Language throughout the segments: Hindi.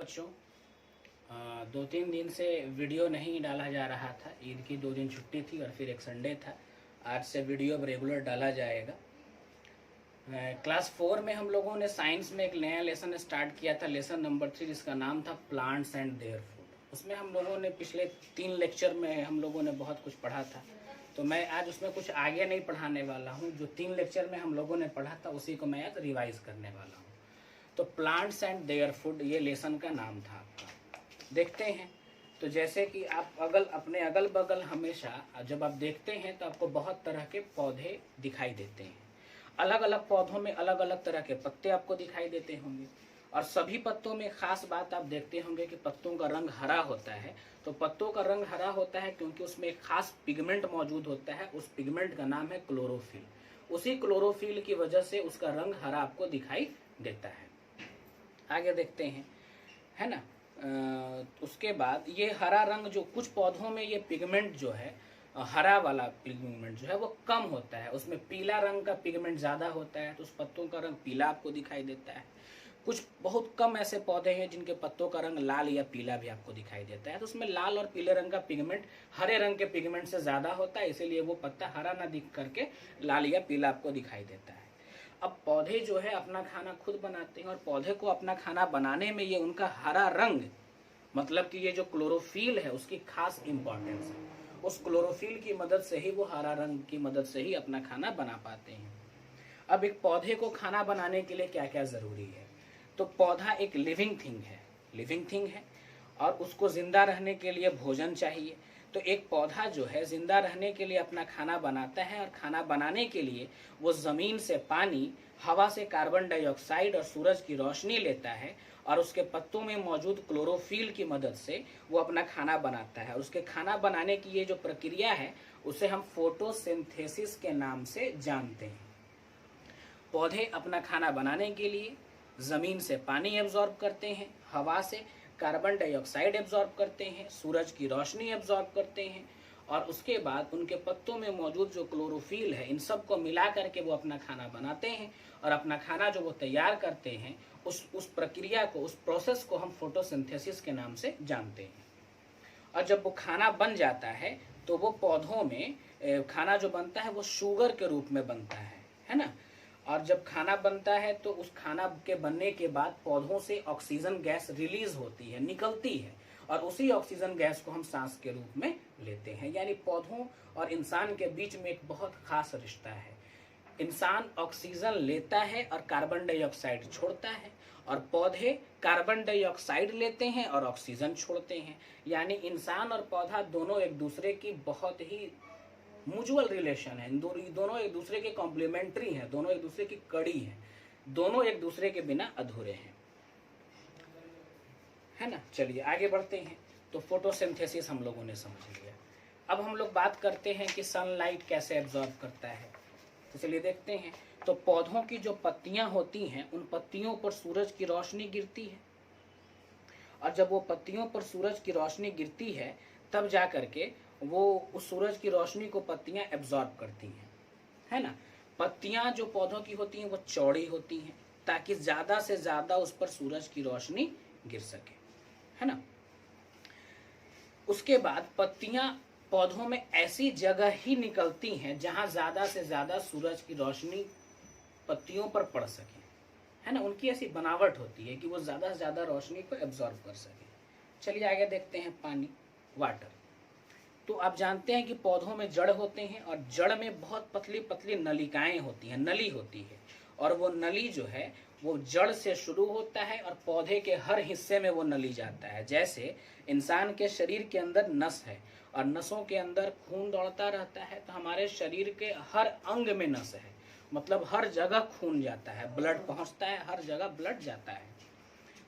बच्चों, 2-3 दिन से वीडियो नहीं डाला जा रहा था। ईद की 2 दिन छुट्टी थी और फिर एक संडे था। आज से वीडियो अब रेगुलर डाला जाएगा। क्लास 4 में हम लोगों ने साइंस में एक नया लेसन स्टार्ट किया था, लेसन नंबर 3, जिसका नाम था प्लांट्स एंड देयर फूड। उसमें हम लोगों ने पिछले 3 लेक्चर में हम लोगों ने बहुत कुछ पढ़ा था, तो मैं आज उसमें कुछ आगे नहीं पढ़ाने वाला हूँ। जो 3 लेक्चर में हम लोगों ने पढ़ा था उसी को मैं आज रिवाइज करने वाला हूँ। तो प्लांट्स एंड देयर फूड ये लेसन का नाम था आपका। देखते हैं, तो जैसे कि आप अपने अगल बगल हमेशा जब आप देखते हैं तो आपको बहुत तरह के पौधे दिखाई देते हैं। अलग अलग पौधों में अलग अलग तरह के पत्ते आपको दिखाई देते होंगे, और सभी पत्तों में खास बात आप देखते होंगे कि पत्तों का रंग हरा होता है। तो पत्तों का रंग हरा होता है क्योंकि उसमें एक खास पिगमेंट मौजूद होता है। उस पिगमेंट का नाम है क्लोरोफिल। उसी क्लोरोफिल की वजह से उसका रंग हरा आपको दिखाई देता है। आगे देखते हैं, है ना। उसके बाद ये हरा रंग, जो कुछ पौधों में ये पिगमेंट जो है, हरा वाला पिगमेंट जो है वो कम होता है। उसमें पीला रंग का पिगमेंट ज़्यादा होता है, तो उस पत्तों का रंग पीला आपको दिखाई देता है। कुछ बहुत कम ऐसे पौधे हैं जिनके पत्तों का रंग लाल या पीला भी आपको दिखाई देता है, तो उसमें लाल और पीले रंग का पिगमेंट हरे रंग के पिगमेंट से ज़्यादा होता है, इसीलिए वो पत्ता हरा ना दिख करके लाल या पीला आपको दिखाई देता है। अब पौधे जो है अपना खाना खुद बनाते हैं, और पौधे को अपना खाना बनाने में ये उनका हरा रंग, मतलब कि ये जो क्लोरोफिल है उसकी खास इंपॉर्टेंस है। उस क्लोरोफिल की मदद से ही वो हरा रंग की मदद से ही अपना खाना बना पाते हैं। अब एक पौधे को खाना बनाने के लिए क्या क्या जरूरी है, तो पौधा एक लिविंग थिंग है और उसको जिंदा रहने के लिए भोजन चाहिए। तो एक पौधा जो है जिंदा रहने के लिए अपना खाना बनाता है, और खाना बनाने के लिए वो ज़मीन से पानी, हवा से कार्बन डाइऑक्साइड और सूरज की रोशनी लेता है, और उसके पत्तों में मौजूद क्लोरोफिल की मदद से वो अपना खाना बनाता है। उसके खाना बनाने की ये जो प्रक्रिया है उसे हम फोटोसिंथेसिस के नाम से जानते हैं। पौधे अपना खाना बनाने के लिए ज़मीन से पानी एब्जॉर्ब करते हैं, हवा से कार्बन डाइऑक्साइड एब्जॉर्ब करते हैं, सूरज की रोशनी एब्जॉर्ब करते हैं, और उसके बाद उनके पत्तों में मौजूद जो क्लोरोफिल है इन सब को मिला करके वो अपना खाना बनाते हैं। और अपना खाना जो वो तैयार करते हैं उस प्रक्रिया को, उस प्रोसेस को हम फोटोसिंथेसिस के नाम से जानते हैं। और जब वो खाना बन जाता है तो वो पौधों में खाना जो बनता है वो शुगर के रूप में बनता है ना। और जब खाना बनता है तो उस खाना के बनने के बाद पौधों से ऑक्सीजन गैस रिलीज होती है, निकलती है, और उसी ऑक्सीजन गैस को हम सांस के रूप में लेते हैं। यानी पौधों और इंसान के बीच में एक बहुत खास रिश्ता है। इंसान ऑक्सीजन लेता है और कार्बन डाइऑक्साइड छोड़ता है, और पौधे कार्बन डाइऑक्साइड लेते हैं और ऑक्सीजन छोड़ते हैं। यानी इंसान और पौधा दोनों एक दूसरे की बहुत ही म्यूचुअल रिलेशन है। दोनों एक दूसरे के कॉम्प्लीमेंट्री हैं, दोनों एक दूसरे की कड़ी हैं, दोनों एक दूसरे के बिना अधूरे हैं, है ना। चलिए आगे बढ़ते हैं। तो फोटोसिंथेसिस हम लोगों ने समझ लिया। अब हम लोग बात करते हैं कि सनलाइट कैसे एब्जॉर्ब करता है। तो चलिए देखते हैं। तो पौधों की जो पत्तियां होती हैं उन पत्तियों पर सूरज की रोशनी गिरती है, और जब वो पत्तियों पर सूरज की रोशनी गिरती है तब जा करके वो उस सूरज की रोशनी को पत्तियां एब्जॉर्ब करती हैं, है ना। पत्तियां जो पौधों की होती हैं वो चौड़ी होती हैं ताकि ज़्यादा से ज़्यादा उस पर सूरज की रोशनी गिर सके, है ना। उसके बाद पत्तियां पौधों में ऐसी जगह ही निकलती हैं जहां ज़्यादा से ज़्यादा सूरज की रोशनी पत्तियों पर पड़ सके, है ना। उनकी ऐसी बनावट होती है कि वो ज़्यादा से ज़्यादा रोशनी को एब्जॉर्ब कर सके। चलिए आगे देखते हैं। पानी, वाटर। तो आप जानते हैं कि पौधों में जड़ होते हैं, और जड़ में बहुत पतली पतली नलिकाएं होती हैं, नली होती है, और वो नली जो है वो जड़ से शुरू होता है और पौधे के हर हिस्से में वो नली जाता है। जैसे इंसान के शरीर के अंदर नस है और नसों के अंदर खून दौड़ता रहता है, तो हमारे शरीर के हर अंग में नस है, मतलब हर जगह खून जाता है, ब्लड पहुंचता है, हर जगह ब्लड जाता है।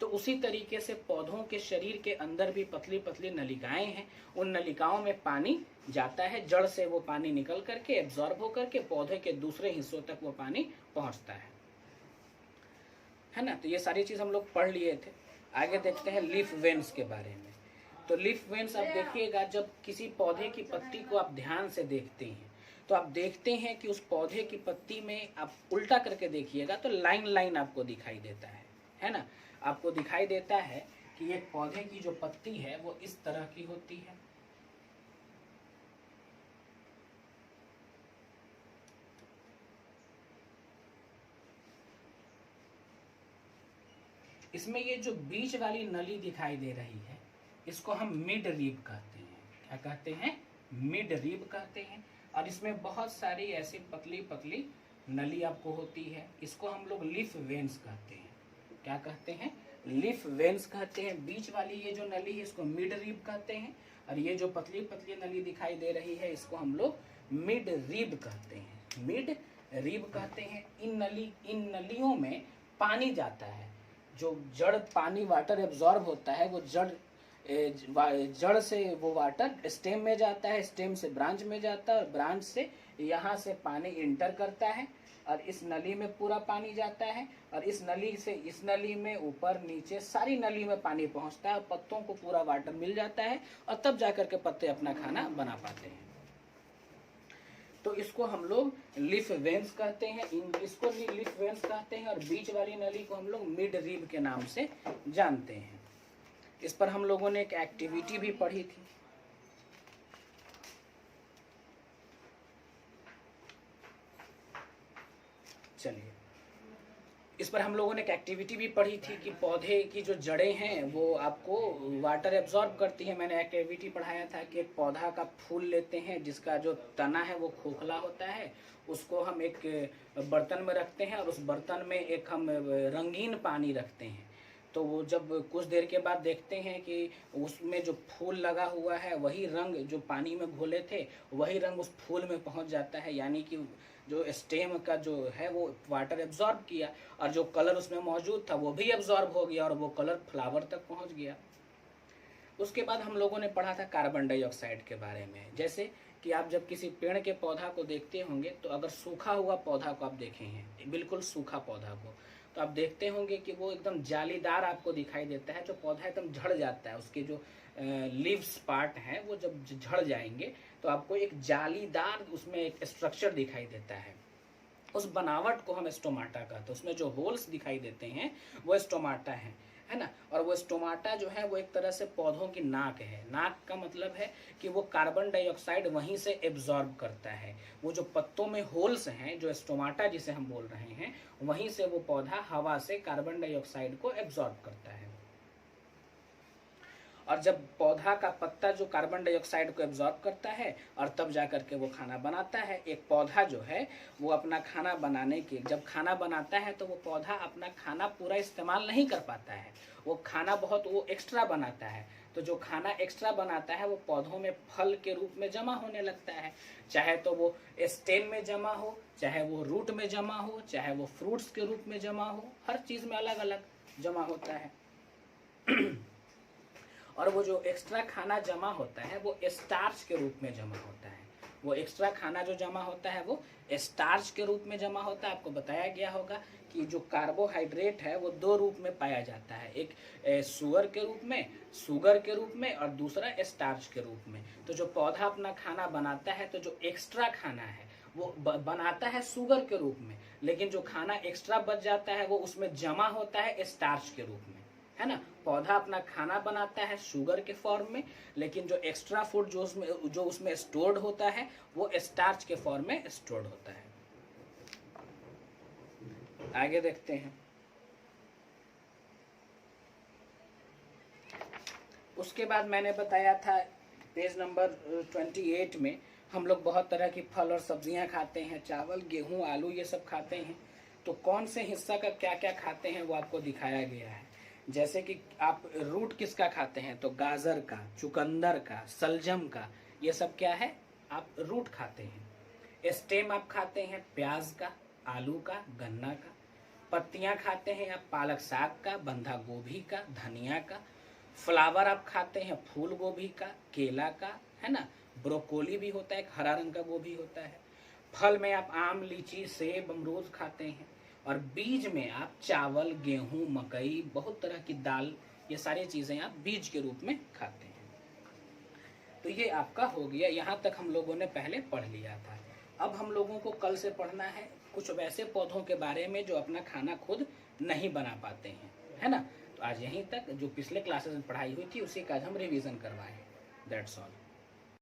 तो उसी तरीके से पौधों के शरीर के अंदर भी पतली पतली नलिकाएं हैं। उन नलिकाओं में पानी जाता है, जड़ से वो पानी निकल करके एब्जॉर्ब होकर के पौधे के दूसरे हिस्सों तक वो पानी पहुंचता है ना। तो ये सारी चीज़ हम लोग पढ़ लिए थे। आगे देखते हैं लीफ वेन्स के बारे में। तो लीफ वेन्स आप देखिएगा, जब किसी पौधे की पत्ती को आप ध्यान से देखते हैं तो आप देखते हैं कि उस पौधे की पत्ती में आप उल्टा करके देखिएगा तो लाइन लाइन आपको दिखाई देता है ना। आपको दिखाई देता है कि एक पौधे की जो पत्ती है वो इस तरह की होती है। इसमें ये जो बीच वाली नली दिखाई दे रही है इसको हम मिड रिब कहते हैं। क्या कहते हैं? मिड रिब कहते हैं। और इसमें बहुत सारी ऐसी पतली पतली नली आपको होती है, इसको हम लोग लीफ वेन्स कहते हैं। क्या कहते हैं? लीफ वेन्स कहते हैं। बीच वाली ये जो नली है इसको मिड रिब कहते हैं, और ये जो पतली पतली नली दिखाई दे रही है इसको हम लोग मिड रिब कहते हैं। मिड रिब कहते हैं। इन नलियों में पानी जाता है, जो जड़ पानी वाटर एब्जॉर्ब होता है वो जड़ से वो वाटर स्टेम में जाता है, स्टेम से ब्रांच में जाता है, और ब्रांच से यहाँ से पानी इंटर करता है और इस नली में पूरा पानी जाता है, और इस नली से इस नली में ऊपर नीचे सारी नली में पानी पहुँचता है, पत्तों को पूरा वाटर मिल जाता है और तब जाकर के पत्ते अपना खाना बना पाते हैं। तो इसको हम लोग लीफ वेन्स कहते हैं, इसको लीफ वेन्स कहते हैं, और बीच वाली नली को हम लोग मिड रिब के नाम से जानते हैं। इस पर हम लोगों ने एक एक्टिविटी भी पढ़ी थी। चलिए, इस पर हम लोगों ने एक एक्टिविटी भी पढ़ी थी कि पौधे की जो जड़ें हैं वो आपको वाटर एब्जॉर्ब करती हैं। मैंने एक्टिविटी पढ़ाया था कि एक पौधा का फूल लेते हैं जिसका जो तना है वो खोखला होता है, उसको हम एक बर्तन में रखते हैं और उस बर्तन में एक हम रंगीन पानी रखते हैं। तो वो जब कुछ देर के बाद देखते हैं कि उसमें जो फूल लगा हुआ है वही रंग जो पानी में घोले थे वही रंग उस फूल में पहुंच जाता है, यानी कि जो स्टेम का जो है वो वाटर एब्जॉर्ब किया और जो कलर उसमें मौजूद था वो भी एब्जॉर्ब हो गया और वो कलर फ्लावर तक पहुंच गया। उसके बाद हम लोगों ने पढ़ा था कार्बन डाइऑक्साइड के बारे में। जैसे कि आप जब किसी पेड़ के पौधा को देखते होंगे तो अगर सूखा हुआ पौधा को आप देखे हैं, बिल्कुल सूखा पौधा को, तो आप देखते होंगे कि वो एकदम जालीदार आपको दिखाई देता है। जो पौधा एकदम झड़ जाता है, उसके जो लीव्स पार्ट हैं वो जब झड़ जाएंगे तो आपको एक जालीदार उसमें एक स्ट्रक्चर दिखाई देता है। उस बनावट को हम स्टोमाटा कहते हैं। उसमें जो होल्स दिखाई देते हैं वो स्टोमाटा है ना। और वो स्टोमाटा जो है वो एक तरह से पौधों की नाक है। नाक का मतलब है कि वो कार्बन डाइऑक्साइड वहीं से एब्जॉर्ब करता है। वो जो पत्तों में होल्स हैं, जो स्टोमाटा जिसे हम बोल रहे हैं, वहीं से वो पौधा हवा से कार्बन डाइऑक्साइड को एब्जॉर्ब करता है। और जब पौधा का पत्ता जो कार्बन डाइऑक्साइड को एब्जॉर्ब करता है और तब जाकर के वो खाना बनाता है। एक पौधा जो है वो अपना खाना बनाने के जब खाना बनाता है तो वो पौधा अपना खाना पूरा इस्तेमाल नहीं कर पाता है, वो खाना वो एक्स्ट्रा बनाता है। तो जो खाना एक्स्ट्रा बनाता है वो पौधों में फल के रूप में जमा होने लगता है, चाहे तो वो स्टेम में जमा हो, चाहे वो रूट में जमा हो, चाहे वो फ्रूट्स के रूप में जमा हो, हर चीज़ में अलग अलग जमा होता है। और वो जो एक्स्ट्रा खाना जमा होता है वो स्टार्च के रूप में जमा होता है। वो एक्स्ट्रा खाना जो जमा होता है वो स्टार्च के रूप में जमा होता है। आपको बताया गया होगा कि जो कार्बोहाइड्रेट है वो दो रूप में पाया जाता है, एक शुगर के रूप में और दूसरा स्टार्च के रूप में। तो जो पौधा अपना खाना बनाता है तो जो एक्स्ट्रा खाना है वो बनाता है शुगर के रूप में, लेकिन जो खाना एक्स्ट्रा बच जाता है वो उसमें जमा होता है स्टार्च के रूप में, है ना। पौधा अपना खाना बनाता है शुगर के फॉर्म में, लेकिन जो एक्स्ट्रा फूड जो उसमें स्टोर्ड होता है वो स्टार्च के फॉर्म में स्टोर्ड होता है। आगे देखते हैं। उसके बाद मैंने बताया था पेज नंबर 28 में हम लोग बहुत तरह की फल और सब्जियां खाते हैं, चावल, गेहूं, आलू, ये सब खाते हैं। तो कौन से हिस्सा का क्या क्या खाते हैं वो आपको दिखाया गया है। जैसे कि आप रूट किसका खाते हैं, तो गाजर का, चुकंदर का, सलजम का, ये सब क्या है, आप रूट खाते हैं। स्टेम आप खाते हैं प्याज का, आलू का, गन्ना का। पत्तियां खाते हैं आप पालक साग का, बंधा गोभी का, धनिया का। फ्लावर आप खाते हैं फूल गोभी का, केला का, है ना। ब्रोकोली भी होता है, एक हरा रंग का गोभी होता है। फल में आप आम, लीची, सेब, अमरूद खाते हैं। और बीज में आप चावल, गेहूं, मकई, बहुत तरह की दाल, ये सारी चीजें आप बीज के रूप में खाते हैं। तो ये आपका हो गया, यहाँ तक हम लोगों ने पहले पढ़ लिया था। अब हम लोगों को कल से पढ़ना है कुछ वैसे पौधों के बारे में जो अपना खाना खुद नहीं बना पाते हैं, है ना। तो आज यहीं तक। जो पिछले क्लासेस में पढ़ाई हुई थी उसी का आज हम रिवीजन करवाएं। That's all.